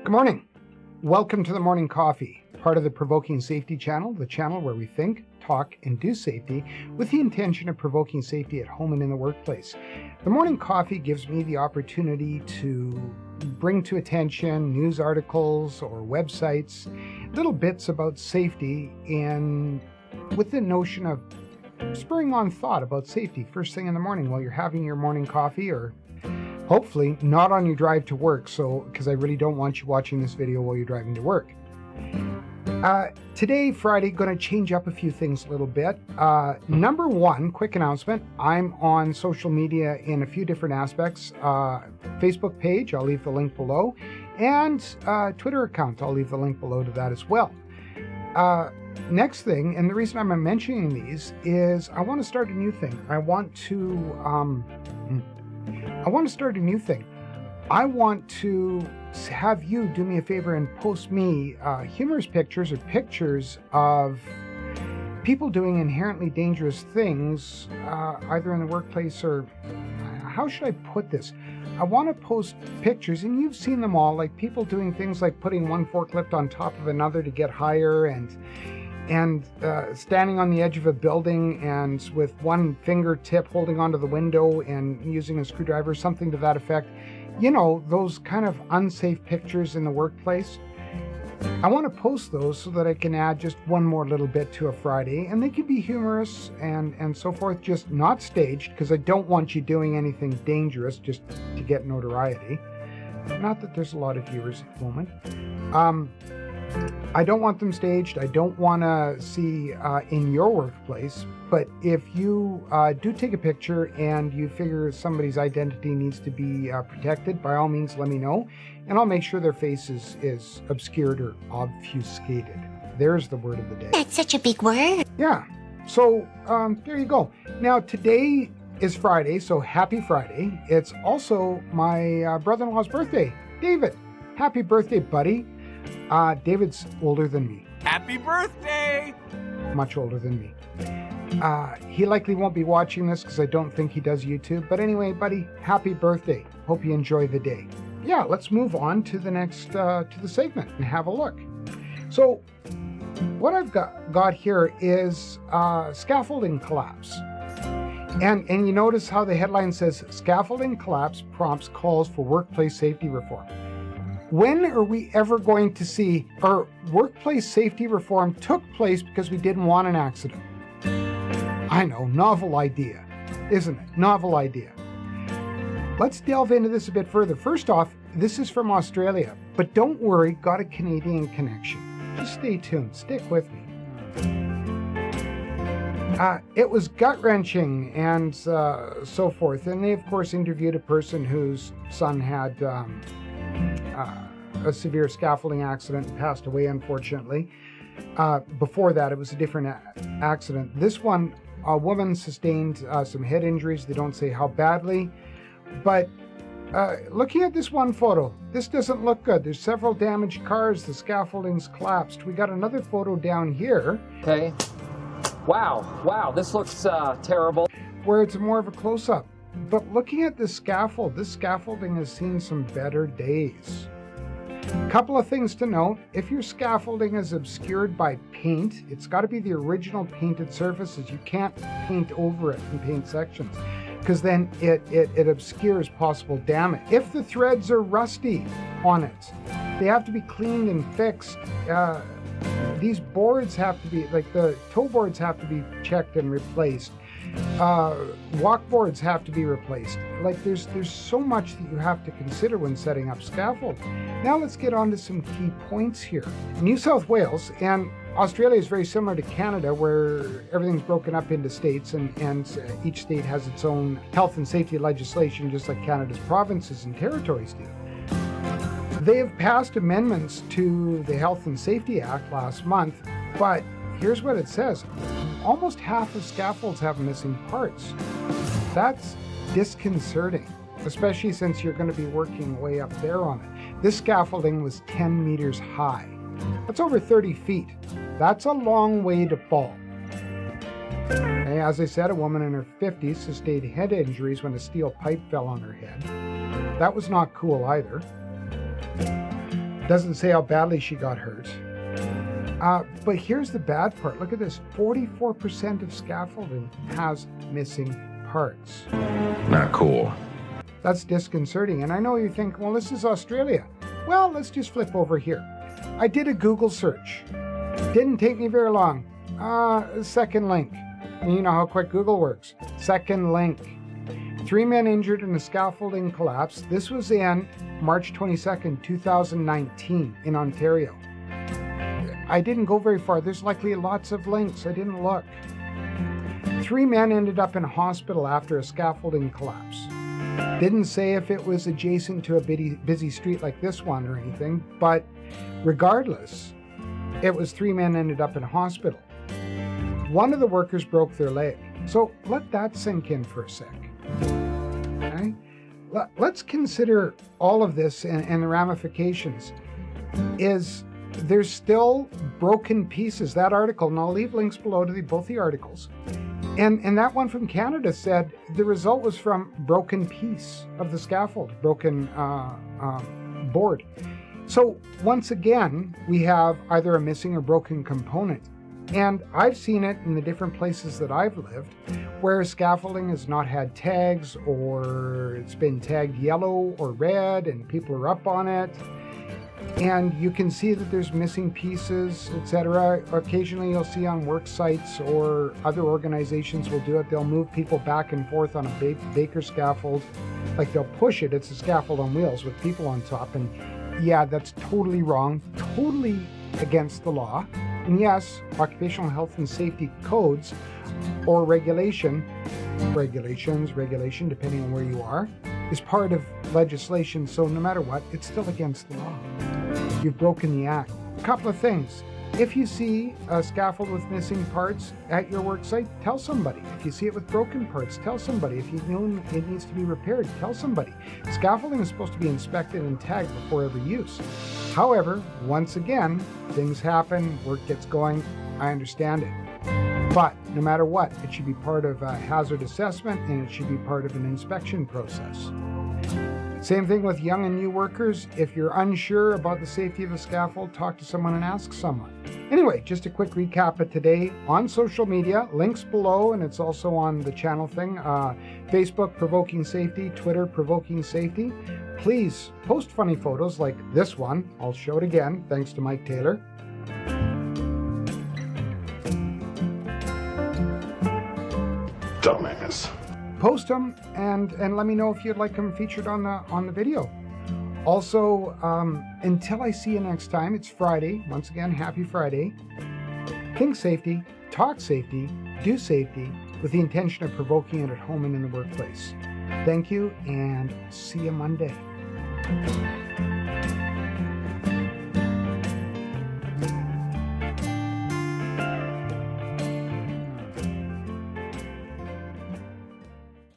Good morning. Welcome to the Morning Coffee, part of the Provoking Safety channel, the channel where we think, talk, and do safety with the intention of provoking safety at home and in the workplace. The Morning Coffee gives me the opportunity to bring to attention news articles or websites, little bits about safety, and with the notion of spurring on thought about safety first thing in the morning while you're having your morning coffee, or hopefully not on your drive to work, because I really don't want you watching this video while you're driving to work. Today, Friday, going to change up a few things a little bit. Number one, quick announcement. I'm on social media in a few different aspects. Facebook page, I'll leave the link below, and Twitter account, I'll leave the link below to that as well. Next thing, and the reason I'm mentioning these is I want to start a new thing. I want to start a new thing. I want to have you do me a favor and post me humorous pictures or pictures of people doing inherently dangerous things, either in the workplace or, how should I put this? I want to post pictures, and you've seen them all, like people doing things like putting one forklift on top of another to get higher, and standing on the edge of a building and with one fingertip holding onto the window and using a screwdriver, something to that effect. You know, those kind of unsafe pictures in the workplace. I want to post those so that I can add just one more little bit to a Friday, and they can be humorous and so forth, just not staged, because I don't want you doing anything dangerous just to get notoriety. Not that there's a lot of viewers at the moment. I don't want them staged. I don't want to see in your workplace, but if you do take a picture and you figure somebody's identity needs to be protected, by all means let me know, and I'll make sure their face is obscured or obfuscated. There's the word of the day. That's such a big word. Yeah, so there you go. Now today is Friday, so happy Friday. It's also my brother-in-law's birthday. David, happy birthday, buddy. David's older than me. Happy birthday! Much older than me. He likely won't be watching this because I don't think he does YouTube. But anyway, buddy, happy birthday. Hope you enjoy the day. Yeah, let's move on to the next, to the segment and have a look. So what I've got here is scaffolding collapse. And you notice how the headline says, Scaffolding collapse prompts calls for workplace safety reform. When are we ever going to see our workplace safety reform took place because we didn't want an accident? I know, novel idea, isn't it? Novel idea. Let's delve into this a bit further. First off, this is from Australia, but don't worry, got a Canadian connection. Just stay tuned, stick with me. It was gut-wrenching and so forth, and they of course interviewed a person whose son had a severe scaffolding accident and passed away, unfortunately. Before that, it was a different accident. This one, a woman sustained some head injuries. They don't say how badly, but looking at this one photo, this doesn't look good. There's several damaged cars. The scaffolding's collapsed. We got another photo down here. Okay. Wow, this looks terrible. Where it's more of a close-up. But looking at this scaffolding has seen some better days. A couple of things to note. If your scaffolding is obscured by paint, it's got to be the original painted surfaces. You can't paint over it and paint sections, because then it obscures possible damage. If the threads are rusty on it, they have to be cleaned and fixed. These boards have to be, like the toe boards have to be checked and replaced. Walk boards have to be replaced. Like there's so much that you have to consider when setting up scaffold. Now let's get on to some key points here. New South Wales and Australia is very similar to Canada, where everything's broken up into states, and each state has its own health and safety legislation, just like Canada's provinces and territories do. They have passed amendments to the Health and Safety Act last month, but here's what it says. Almost half of scaffolds have missing parts. That's disconcerting, especially since you're going to be working way up there on it. This scaffolding was 10 meters high. That's over 30 feet. That's a long way to fall. And as I said, a woman in her 50s sustained head injuries when a steel pipe fell on her head. That was not cool either. Doesn't say how badly she got hurt. But here's the bad part. Look at this. 44% of scaffolding has missing parts. Not cool. That's disconcerting. And I know you think, well, this is Australia. Well, let's just flip over here. I did a Google search. Didn't take me very long. Second link. And you know how quick Google works. Second link. 3 men injured in a scaffolding collapse. This was in March 22nd, 2019 in Ontario. I didn't go very far. There's likely lots of links. I didn't look. 3 men ended up in a hospital after a scaffolding collapse. Didn't say if it was adjacent to a busy street like this one or anything, but regardless, it was 3 men ended up in a hospital. One of the workers broke their leg. So let that sink in for a sec. Okay? Let's consider all of this and the ramifications. There's still broken pieces. That article, and I'll leave links below to both the articles. And that one from Canada said the result was from broken piece of the scaffold, broken board. So once again, we have either a missing or broken component. And I've seen it in the different places that I've lived, where scaffolding has not had tags, or it's been tagged yellow or red, and people are up on it. And you can see that there's missing pieces, etc. Occasionally you'll see on work sites, or other organizations will do it. They'll move people back and forth on a baker scaffold. Like they'll push it. It's a scaffold on wheels with people on top. And yeah, that's totally wrong, totally against the law. And yes, occupational health and safety codes or regulation, depending on where you are, is part of legislation. So no matter what, it's still against the law. You've broken the act. A couple of things. If you see a scaffold with missing parts at your work site, tell somebody. If you see it with broken parts, tell somebody. If you know it needs to be repaired, tell somebody. Scaffolding is supposed to be inspected and tagged before every use. However, once again, things happen, work gets going, I understand it. But no matter what, it should be part of a hazard assessment, and it should be part of an inspection process. Same thing with young and new workers. If you're unsure about the safety of a scaffold, talk to someone and ask someone. Anyway, just a quick recap of today on social media, links below, and it's also on the channel thing. Facebook, Provoking Safety, Twitter, Provoking Safety. Please post funny photos like this one. I'll show it again, thanks to Mike Taylor. Dumbass. Post them and let me know if you'd like them featured on the video. Also, until I see you next time, it's Friday. Once again, happy Friday. Think safety, talk safety, do safety with the intention of provoking it at home and in the workplace. Thank you, and see you Monday.